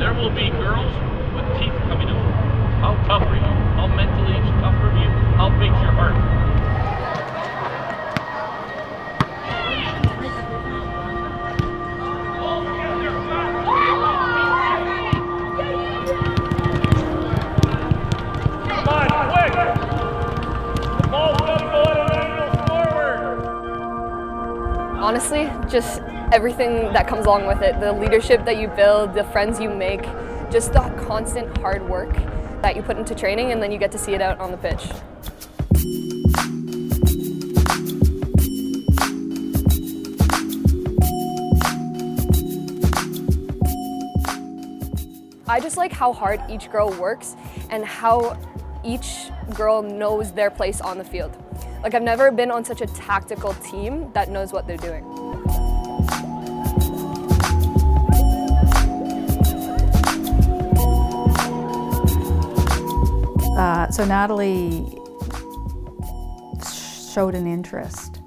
There will be girls with teeth coming out. How tough are you? How mentally tough are you? How big's your heart? Come on, quick! The ball's gotta go at an angle forward! Honestly, just everything that comes along with it, the leadership that you build, the friends you make, just the constant hard work that you put into training, and then you get to see it out on the pitch. I just like how hard each girl works and how each girl knows their place on the field. Like, I've never been on such a tactical team that knows what they're doing. So Natalie showed an interest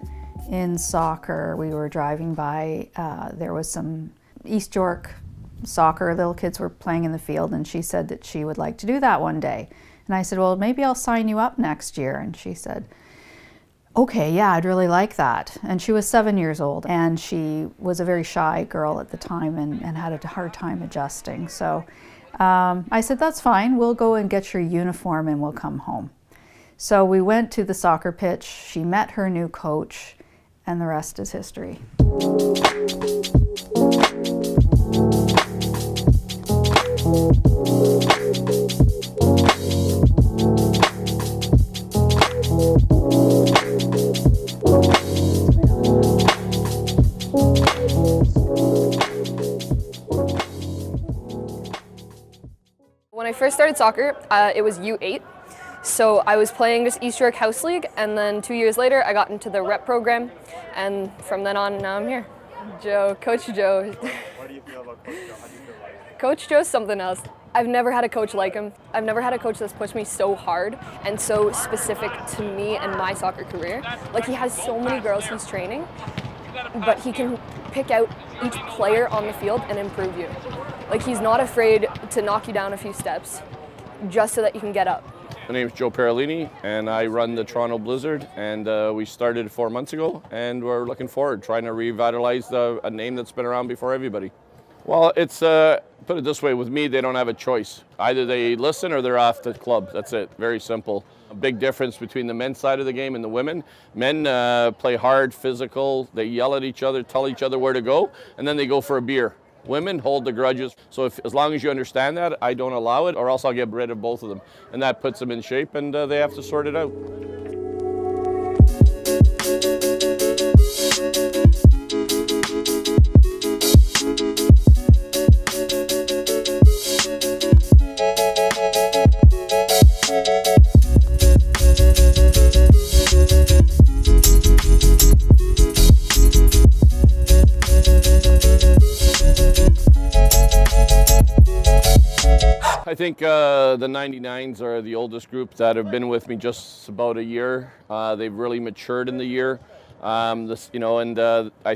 in soccer. We were driving by, there was some East York soccer, little kids were playing in the field, and she said that she would like to do that one day. And I said, well, maybe I'll sign you up next year. And she said, okay, yeah, I'd really like that. And she was 7 years old, and she was a very shy girl at the time and had a hard time adjusting. So I said, that's fine, we'll go and get your uniform and we'll come home. So we went to the soccer pitch, she met her new coach, and the rest is history. When I first started soccer, it was U8. So I was playing just East York House League, and then 2 years later I got into the rep program, and from then on, now I'm here. Coach Joe. What do you feel about Coach Joe? How do you feel like him? Coach Joe's something else. I've never had a coach like him. I've never had a coach that's pushed me so hard and so specific to me and my soccer career. Like, he has so many girls he's training, but he can pick out each player on the field and improve you. Like, he's not afraid to knock you down a few steps just so that you can get up. My name is Joe Parolini, and I run the Toronto Blizzard, and we started 4 months ago, and we're looking forward, trying to revitalize a name that's been around before everybody. Well, it's, put it this way, with me, they don't have a choice. Either they listen or they're off the club. That's it, very simple. A big difference between the men's side of the game and the women. Men play hard, physical, they yell at each other, tell each other where to go, and then they go for a beer. Women hold the grudges, so as long as you understand that, I don't allow it, or else I'll get rid of both of them. And that puts them in shape, and they have to sort it out. I think the 99s are the oldest group that have been with me just about a year. They've really matured in the year. I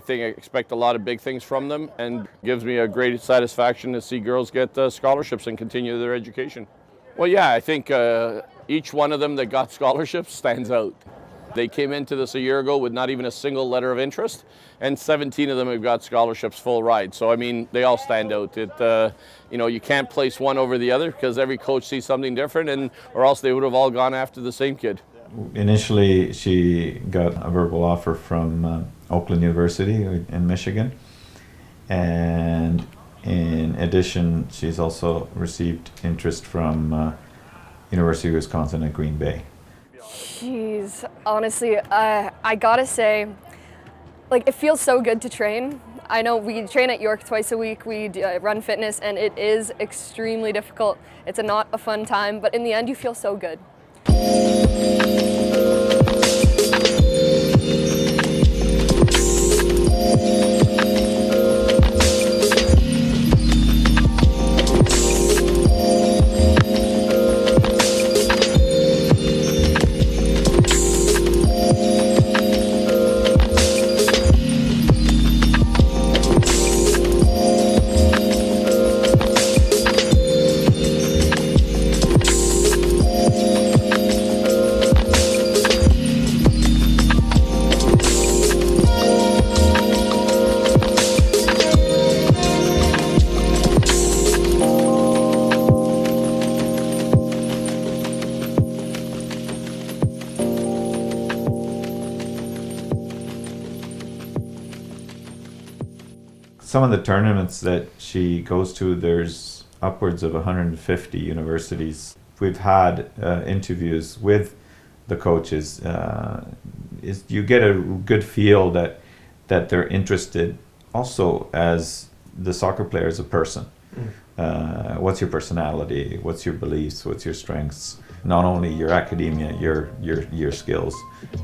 think I expect a lot of big things from them, and gives me a great satisfaction to see girls get scholarships and continue their education. Well, yeah, I think each one of them that got scholarships stands out. They came into this a year ago with not even a single letter of interest, and 17 of them have got scholarships full ride. So, I mean, they all stand out. You can't place one over the other because every coach sees something different, or else they would have all gone after the same kid. Initially, she got a verbal offer from Oakland University in Michigan. And in addition, she's also received interest from University of Wisconsin at Green Bay. Jeez, honestly, I gotta say, like, it feels so good to train. I know we train at York twice a week, we run fitness, and it is extremely difficult. It's not a fun time, but in the end you feel so good. some of the tournaments that she goes to, there's upwards of 150 universities. We've had interviews with the coaches. You get a good feel that they're interested also as the soccer player as a person. What's your personality? What's your beliefs? What's your strengths? Not only your academia, your skills,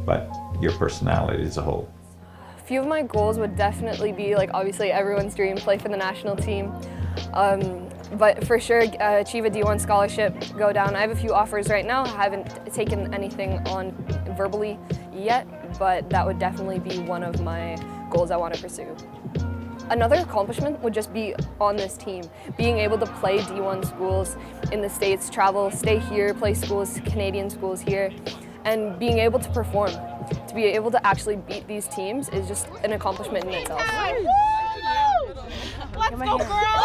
but your personality as a whole. A few of my goals would definitely be, like, obviously everyone's dream, play for the national team. But for sure, achieve a D1 scholarship, go down. I have a few offers right now. I haven't taken anything on verbally yet, but that would definitely be one of my goals I want to pursue. Another accomplishment would just be on this team, being able to play D1 schools in the States, travel, stay here, play schools, Canadian schools here, and being able to perform. To be able to actually beat these teams is just an accomplishment in itself. Let's go, girls!